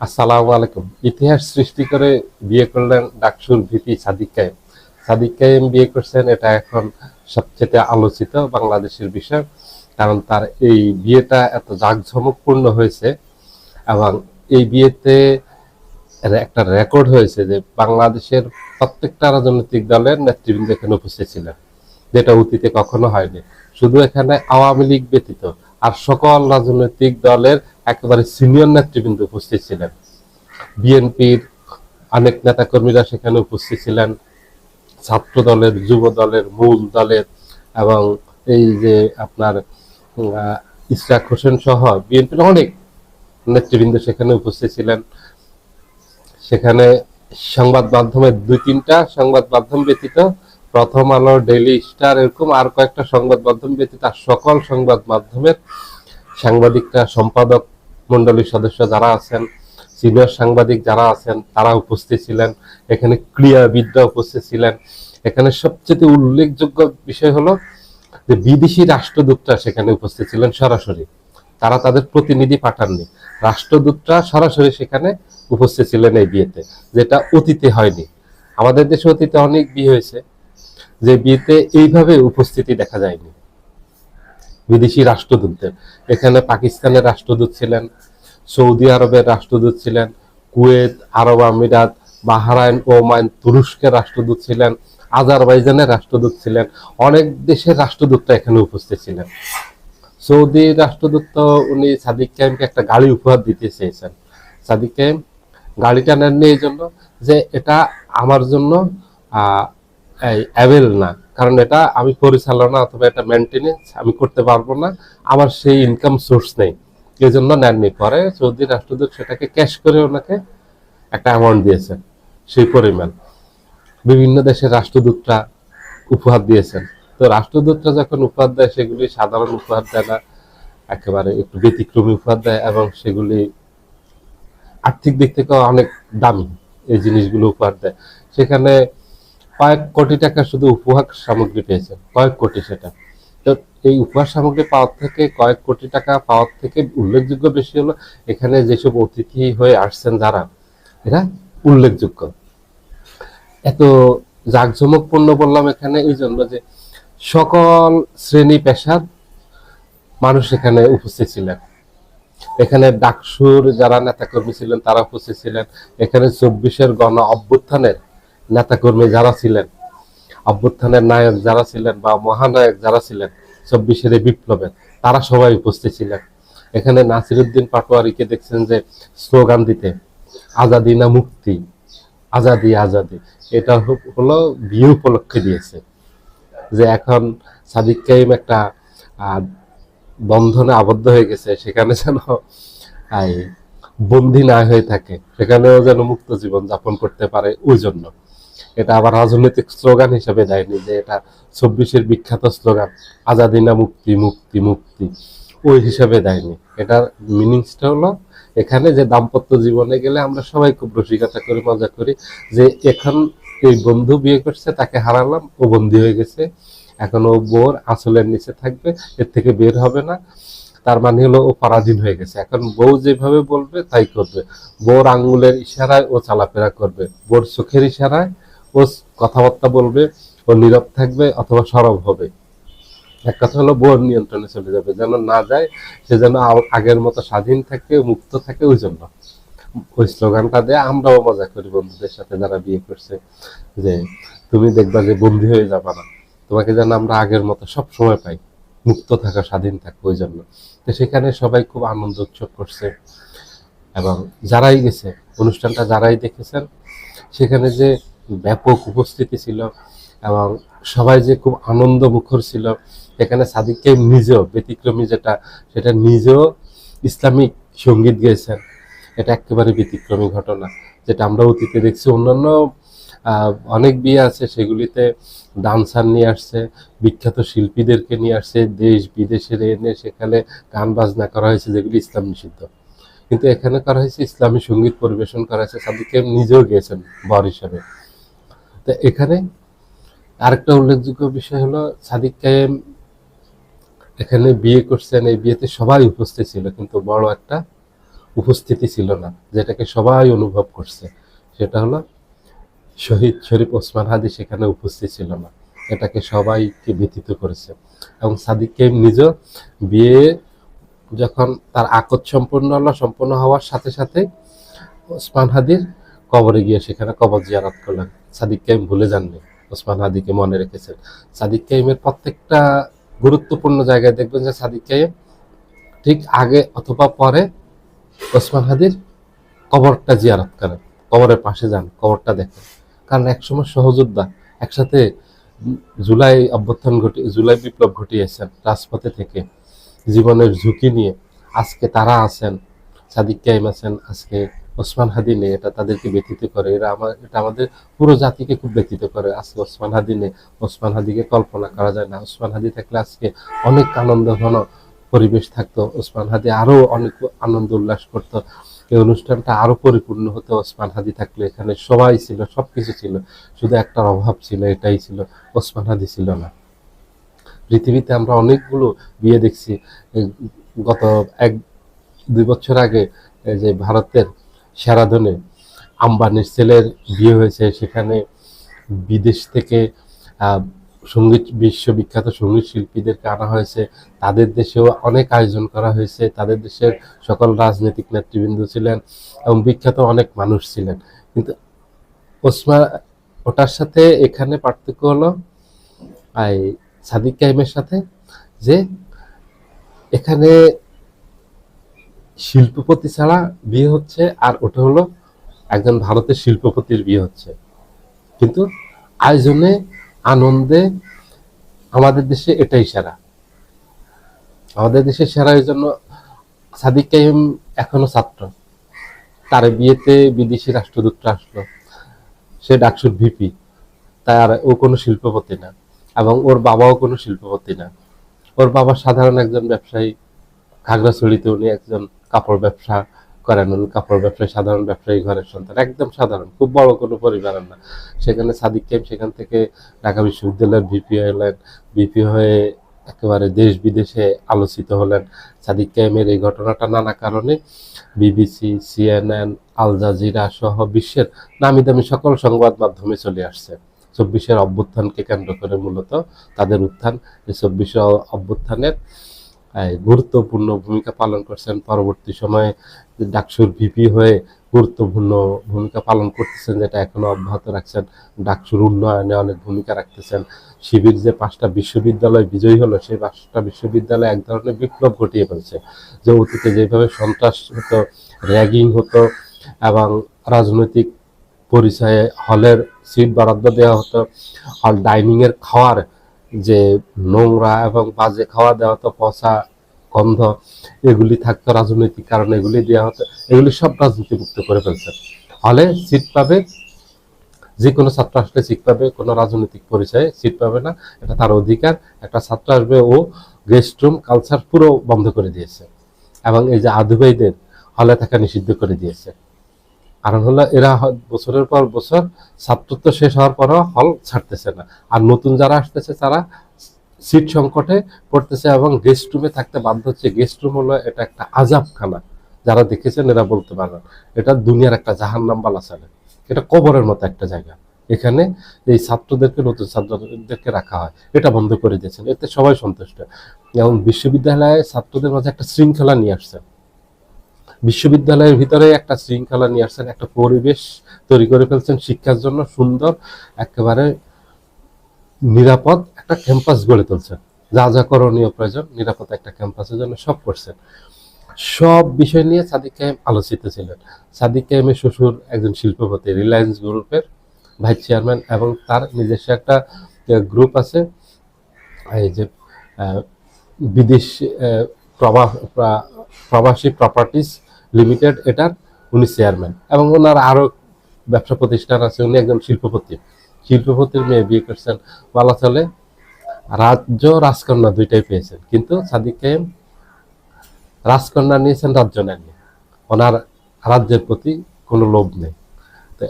আসসালামু আলাইকুম। ইতিহাস সৃষ্টি করে বিয়ে করলেন ডাকসুর ভিপি সাদিক কায়েম। সাদিক কায়েম বিয়ে করছেন, এটা এখন সবচেয়ে আলোচিত বাংলাদেশের বিষয়। কারণ তার এই বিয়েটা এত জাঁকজমকপূর্ণ হয়েছে এবং এই বিয়েতে একটা রেকর্ড হয়েছে যে বাংলাদেশের প্রত্যেকটা রাজনৈতিক দলের নেতৃবৃন্দ এখানে উপস্থিত ছিলেন, যেটা অতীতে কখনো হয়নি। শুধু এখানে আওয়ামী লীগ ব্যতীত আর সকল রাজনৈতিক দলের একেবারে সিনিয়র নেতৃবৃন্দ উপস্থিত ছিলেন। বিএনপির অনেক নেতাকর্মীরা সেখানে উপস্থিত ছিলেন, ছাত্র দলের, যুব দলের, মূল দলের এবং এই যে আপনার ইশরাক হোসেন সহ বিএনপির অনেক নেতৃবৃন্দ সেখানে উপস্থিত ছিলেন। সেখানে সংবাদ মাধ্যমের দুই তিনটা সংবাদ মাধ্যম ব্যতীত, প্রথম আলো, ডেইলি স্টার, এরকম আর কয়েকটা সংবাদ মাধ্যম ব্যতীত আর সকল সংবাদ মাধ্যমের সাংবাদিকরা, সম্পাদক মন্ডলীর সদস্য যারা আছেন, সিনিয়র সাংবাদিক যারা আছেন তারা উপস্থিত ছিলেন। এখানে ক্রীড়াবিদরা উপস্থিত ছিলেন। এখানে সবচেয়ে উল্লেখযোগ্য বিষয় হলো যে বিদেশি রাষ্ট্রদূতরা সেখানে উপস্থিত ছিলেন সরাসরি। তারা তাদের প্রতিনিধি পাঠাননি, রাষ্ট্রদূতরা সরাসরি সেখানে উপস্থিত ছিলেন এই বিয়েতে, যেটা অতীতে হয়নি। আমাদের দেশে অতীতে অনেক বিয়ে হয়েছে যে বিয়েতে এইভাবে উপস্থিতি দেখা যায়নি বিদেশি রাষ্ট্রদূতদের। এখানে পাকিস্তানের রাষ্ট্রদূত ছিলেন, সৌদি আরবের রাষ্ট্রদূত ছিলেন, কুয়েত, আরব আমিরাত, বাহরাইন, ওমান, তুরস্কের রাষ্ট্রদূত ছিলেন, আজারবাইজানের রাষ্ট্রদূত ছিলেন। অনেক দেশের রাষ্ট্রদূতরা এখানে উপস্থিত ছিলেন। সৌদি রাষ্ট্রদূত তো উনি সাদিক কায়েমকে একটা গাড়ি উপহার দিতে চেয়েছেন। সাদিক কায়েম গাড়িটা নেননি এই জন্য যে এটা আমার জন্য অ্যাভেল না, কারণ এটা আমি পরিচালনা অথবা এটা মেনটেনেন্স আমি করতে পারবো না, আমার সেই ইনকাম সোর্স নেই, এই জন্য নেননি। পরে সৌদি রাষ্ট্রদূত সেটাকে ক্যাশ করে ওনাকে একটা অ্যামাউন্ট দিয়েছেন, সেই পরিমাণ। বিভিন্ন দেশের রাষ্ট্রদূতরা উপহার দিয়েছেন। তো রাষ্ট্রদূতরা যখন উপহার দেয় সেগুলি সাধারণ উপহার দেয় না, একেবারে একটু ব্যতিক্রমী উপহার দেয় এবং সেগুলি আর্থিক দিক থেকে অনেক দামি এই জিনিসগুলো উপহার দেয়। সেখানে কয়েক কোটি টাকা শুধু উপহার সামগ্রী পেয়েছেন, কয়েক কোটি। সেটা তো এই উপহার সামগ্রী পাওয়ার থেকে, কয়েক কোটি টাকা পাওয়ার থেকে উল্লেখযোগ্য বেশি হলো এখানে যেসব অতিথি হয়ে আসছেন যারা, এরা উল্লেখযোগ্য। এত জাঁকজমকপূর্ণ বললাম এখানে এই জন্য যে সকল শ্রেণী পেশার মানুষ এখানে উপস্থিত ছিলেন। এখানে ডাকসুর যারা নেতাকর্মী ছিলেন তারা উপস্থিত ছিলেন। এখানে 24-এর গণ অভ্যুত্থানের নেতাকর্মী যারা ছিলেন, অভ্যুত্থানের নায়ক যারা ছিলেন বা মহানায়ক যারা ছিলেন 24-এর বিপ্লবের, তারা সবাই উপস্থিত ছিলেন। এখানে নাসিরুদ্দিন পাটোয়ারিকে দেখছেন যে স্লোগান দিতে, আজাদি না মুক্তি, আজাদি আজাদি। এটা হলো বিয়ে উপলক্ষে দিয়েছে যে এখন সাদিক কাইম একটা বন্ধনে আবদ্ধ হয়ে গেছে, সেখানে যেন বন্দী না হয়ে থাকে, সেখানেও যেন মুক্ত জীবন যাপন করতে পারে। ওই জন্য এটা আবার রাজনৈতিক স্লোগান হিসেবে দেয়নি যে এটা 24-এর বিখ্যাত স্লোগান আজাদি না মুক্তি, মুক্তি মুক্তি, ওই হিসাবে দেয়নি। এটার মিনিংসটা হলো এখানে যে দাম্পত্য জীবনে গেলে আমরা সবাই খুব রসিকতা করি, মজা করি যে এখন এই বন্ধু বিয়ে করছে, তাকে হারালাম, ও বন্দী হয়ে গেছে, এখন ও বোর আঁচলের নিচে থাকবে, এর থেকে বের হবে না। তার মানে হলো ও পরাধীন হয়ে গেছে। এখন বউ যেভাবে বলবে তাই করবে, বউর আঙ্গুলের ইশারায় ও চলাফেরা করবে, বউর চোখের ইশারায় ও কথাবার্তা বলবে, ও নীরব থাকবে অথবা সরব হবে। এক কথা হলো বউর নিয়ন্ত্রণে চলে যাবে, যেন না যায়, সে যেন আগের মতো স্বাধীন থাকে, মুক্ত থাকে। ওই জন্য ওই স্লোগানটা দিয়ে আমরাও মজা করি বন্ধুদের সাথে যারা বিয়ে করছে যে তুমি দেখবা যে বন্দী হয়ে যাবা না, তোমাকে যেন আমরা আগের মতো সব সময় পাই, মুক্ত থাকা, স্বাধীন থাকা। ওই জন্য তো সেখানে সবাই খুব আনন্দ উৎসব করছে এবং যারাই গেছে অনুষ্ঠানটা, যারাই দেখেছেন, সেখানে যে ব্যাপক উপস্থিতি ছিল এবং সবাই যে খুব আনন্দ মুখর ছিল। এখানে সাদিককে নিজেও ব্যতিক্রমী, যেটা সেটা নিজেও ইসলামিক সঙ্গীত গেয়েছেন। এটা একেবারে ব্যতিক্রমী ঘটনা, যেটা আমরা অতীতে দেখছি। অন্যান্য অনেক বিয়ে আছে সেগুলিতে ডান্সার নিয়ে আসছে, বিখ্যাত শিল্পীদেরকে নিয়ে আসছে, দেশ বিদেশের এনে সেখানে গান বাজনা করা হয়েছে, যেগুলি ইসলাম নিষিদ্ধ। কিন্তু এখানে করা হয়েছে ইসলামী সঙ্গীত পরিবেশন করা হয়েছে, সাদিক কায়েম নিজেও গিয়েছেন বর হিসেবে। তো এখানে আরেকটা উল্লেখযোগ্য বিষয় হলো সাদিক কায়েম এখানে বিয়ে করছেন, এই বিয়েতে সবাই উপস্থিত ছিল, কিন্তু বড় একটা উপস্থিতি ছিল না, যেটাকে সবাই অনুভব করছে। সেটা হলো শহীদ শরীফ ওসমান হাদি সেখানে উপস্থিত ছিল না। এটাকে সবাইকে ব্যথিত করেছে। এবং সাদিক কাইম নিজেও বিয়ে যখন তার আকদ সম্পূর্ণ হলো, সম্পূর্ণ হওয়ার সাথে সাথে ওসমান হাদির কবরে গিয়ে সেখানে কবর জিয়ারত করলেন। সাদিক কাইম ভুলে যাননি, ওসমান হাদিকে মনে রেখেছেন। সাদিক কাইমের প্রত্যেকটা গুরুত্বপূর্ণ জায়গায় দেখবেন যে সাদিক কাইম ঠিক আগে অথবা পরে ওসমান হাদির কবরটা জিয়ারত করেন, কবরের পাশে যান, কবরটা দেখেন। কারণ একসময় সহযোদ্ধা একসাথে জুলাই বিপ্লব ঘটিয়েছেন রাজপথে থেকে জীবনের ঝুঁকি নিয়ে। আজকে তারা আছেন, সাদিক কাইম আছেন, আজকে ওসমান হাদি নেই। এটা তাদেরকে ব্যথিত করে, এটা আমাদের পুরো জাতিকে খুব ব্যথিত করে। আজকে ওসমান হাদি নেই, ওসমান হাদিকে কল্পনা করা যায় না। ওসমান হাদি থাকলে আজকে অনেক আনন্দ ঘন পরিবেশ থাকতো, ওসমান হাদি আরো অনেক আনন্দ উল্লাস করতো, এই অনুষ্ঠানটা আরো পরিপূর্ণ হতো। ওসমান হাদি থাকলে এখানে সবাই ছিল, সবকিছু ছিল, শুধু একটা অভাব ছিল, এটাই ছিল, ওসমান হাদি ছিল না। পৃথিবীতে আমরা অনেকগুলো বিয়ে দেখছি। গত 1-2 বছর আগে যে ভারতের সেরাদনে আম্বানির ছেলের বিয়ে হয়েছে, সেখানে বিদেশ থেকে বিশ্ববিখ্যাত সঙ্গীত শিল্পীদেরকে আনা হয়েছে। তাদের দেশেও অনেক আয়োজন করা হয়েছে, তাদের দেশের সকল রাজনৈতিক নেতৃবৃন্দ ছিলেন এবং বিখ্যাত অনেক মানুষ ছিলেন। কিন্তু ওটার সাথে এখানে পার্থক্য হলো সাদিক কাইমের সাথে, যে এখানে শিল্পপতি ছাড়া বিয়ে হচ্ছে, আর ওটা হলো একজন ভারতের শিল্পপতির বিয়ে হচ্ছে। কিন্তু আয়োজনে, আনন্দে আমাদের দেশে এটাই সেরা। আমাদের দেশে সেরা এই জন্য সাদিক কাইম এখনো ছাত্র, তার বিয়েতে বিদেশি রাষ্ট্রদূতরা আসলো, সে ডাকসুর ভিপি, তার ও কোনো শিল্পপতি না, এবং ওর বাবাও কোনো শিল্পপতি না। ওর বাবা সাধারণ একজন ব্যবসায়ী, খাগড়াছড়িতে উনি একজন কাপড় ব্যবসা করেন, উনি কাপড় ব্যবসায়ী, সাধারণ ব্যবসায়ী ঘরের সন্তান, একদম সাধারণ, খুব বড় কোনো পরিবারের না। সেখানে সাদিক কাইম সেখান থেকে ঢাকা বিশ্ববিদ্যালয়ের ভিপি হলেন, ভিপি হয়ে একেবারে দেশ বিদেশে আলোচিত হলেন। সাদিক কাইমের এই ঘটনাটা নানা কারণে বিবিসি, CNN, আল জাজিরা সহ বিশ্বের নামি দামি সকল সংবাদ মাধ্যমে চলে আসছে। 24-এর অভ্যুত্থানকে কেন্দ্র করে মূলত তাদের উত্থান। এই 24-এর অভ্যুত্থানের গুরুত্বপূর্ণ ভূমিকা পালন করছেন। পরবর্তী সময়ে ডাকসুর ভিপি হয়ে গুরুত্বপূর্ণ ভূমিকা পালন করতেছেন, যেটা এখনো অব্যাহত রাখছেন। ডাকসুর উন্নয়নে অনেক ভূমিকা রাখতেছেন। শিবির যে 5টা বিশ্ববিদ্যালয় বিজয়ী হলো, সেই 5টা বিশ্ববিদ্যালয় এক ধরনের বিপ্লব ঘটিয়ে ফেলছে। যে অতীতে যেভাবে সন্ত্রাস হতো, র্যাগিং হতো এবং রাজনৈতিক পরিচয়ে হলের সিট বরাদ্দ দেওয়া হতো, হল ডাইনিং এর খাওয়ার যে নোংরা এবং বাজে খাওয়া দেওয়া হতো, পচা গন্ধ এগুলি থাকতো রাজনৈতিক কারণে, এগুলি দেওয়া হতো, এগুলি সব রাজনীতি মুক্ত করে ফেলছে। হলে সিট পাবে, যে কোনো ছাত্র আসলে সিট পাবে, কোনো রাজনৈতিক পরিচয়ে সিট পাবে না, এটা তার অধিকার। একটা ছাত্র আসবে, ও গেস্ট রুম কালচার পুরো বন্ধ করে দিয়েছে, এবং এই যে আদুবাইদের হলে থাকা নিষিদ্ধ করে দিয়েছে। কারণ হলো এরা বছরের পর বছর ছাত্রত্ব শেষ হওয়ার পরও হল ছাড়তেছে না, আর নতুন যারা আসতেছে তারা সিট সংকটে পড়তেছে এবং গেস্ট রুমে থাকতে বাধ্য হচ্ছে। গেস্ট রুম হলো এটা একটা আজাবখানা, যারা দেখেছেন এরা বলতে পারেন এটা দুনিয়ার একটা জাহান্নাম বলা চলে। এটা কবরের মতো একটা জায়গা। এখানে এই ছাত্রদেরকে, নতুন ছাত্রদেরকে রাখা হয়, এটা বন্ধ করে দিয়েছেন, এতে সবাই সন্তুষ্ট। এবং বিশ্ববিদ্যালয়ে ছাত্রদের মাঝে একটা শৃঙ্খলা নিয়ে আসছে, বিশ্ববিদ্যালয়ের ভিতরে একটা শৃঙ্খলা নিয়ে আসছেন, একটা পরিবেশ তৈরি করে ফেলছেন শিক্ষার জন্য, সুন্দর একেবারে নিরাপদ একটা ক্যাম্পাস গড়ে তুলছেন। যা যা করণীয় প্রয়োজন নিরাপদ একটা ক্যাম্পাসের জন্য সব করছেন। সব বিষয় নিয়ে সাদিক কাইম আলোচিত ছিলেন। সাদিক কাইমের শ্বশুর একজন শিল্পপতি, রিলায়েন্স গ্রুপের ভাইস চেয়ারম্যান, এবং তার নিজস্ব একটা গ্রুপ আছে, এই যে বিদেশ প্রবাসী প্রপার্টিজ লিমিটেড, এটার উনি চেয়ারম্যান, এবং ওনার আরো ব্যবসা প্রতিষ্ঠান আছে। উনি একজন শিল্পপতি, শিল্পপতির মেয়ে বিয়ে করছেন, বলা চলে রাজ্য রাজকন্যা দুইটাই পেয়েছেন। কিন্তু সাদিক কাইম রাজকন্যা নিয়েছেন, রাজ্য নেননি, ওনার রাজ্যের প্রতি কোনো লোভ নেই। তো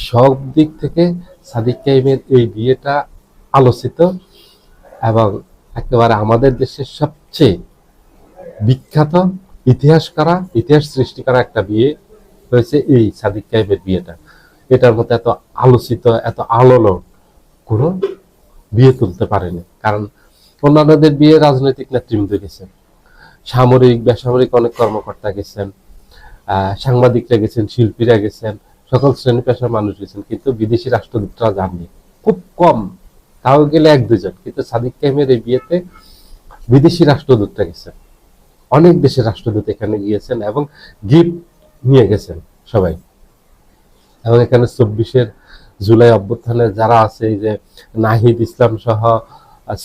সব দিক থেকে সাদিক কাইমের এই বিয়েটা আলোচিত, এবং একেবারে আমাদের দেশের সবচেয়ে বিখ্যাত ইতিহাস সৃষ্টি করা একটা বিয়ে হয়েছে এই সাদিক কায়েমের বিয়েটা। এটার মধ্যে এত আলোচিত, এত আলোড়ন কোনো বিয়ে তুলতে পারেনি। কারণ অন্যান্যদের বিয়ে রাজনৈতিক নেতৃবৃন্দ গেছেন, সামরিক বেসামরিক অনেক কর্মকর্তা গেছেন, সাংবাদিকরা গেছেন, শিল্পীরা গেছেন, সকল শ্রেণী পেশার মানুষ গেছেন, কিন্তু বিদেশি রাষ্ট্রদূতরা যাননি, খুব কম, তাও গেলে এক দুজন। কিন্তু সাদিক কায়েমের এই বিয়েতে বিদেশি রাষ্ট্রদূতরা গেছেন, অনেক দেশের রাষ্ট্রদূত এখানে গিয়েছেন এবং গিফট নিয়ে গেছেন সবাই। এবং এখানে 24-এর জুলাই অভ্যুত্থানে যারা আছে, এই যে নাহিদ ইসলাম সহ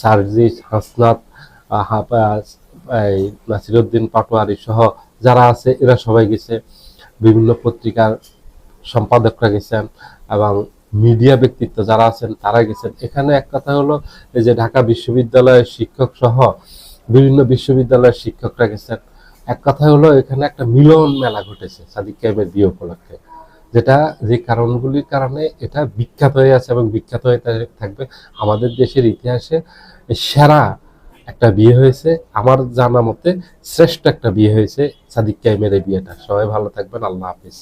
সার্জিস, হাসনাত, নাসিরউদ্দিন পাটোয়ারি সহ যারা আছে, এরা সবাই গেছে। বিভিন্ন পত্রিকার সম্পাদকরা গেছেন এবং মিডিয়া ব্যক্তিত্ব যারা আছেন তারা গেছেন। এখানে এক কথা হলো, এই যে ঢাকা বিশ্ববিদ্যালয়ের শিক্ষক সহ বিভিন্ন বিশ্ববিদ্যালয়ের শিক্ষকরা গেছেন। এক কথা হলো, এখানে একটা মিলন মেলা ঘটেছে সাদিক কায়েমের বিয়ে উপলক্ষে, যেটা যে কারণগুলির কারণে এটা বিখ্যাত হয়ে আছে এবং বিখ্যাত হয়ে থাকবে। আমাদের দেশের ইতিহাসে সেরা একটা বিয়ে হয়েছে, আমার জানা মতে শ্রেষ্ঠ একটা বিয়ে হয়েছে সাদিক কায়েমের এই বিয়েটা। সবাই ভালো থাকবেন, আল্লাহ হাফিজ।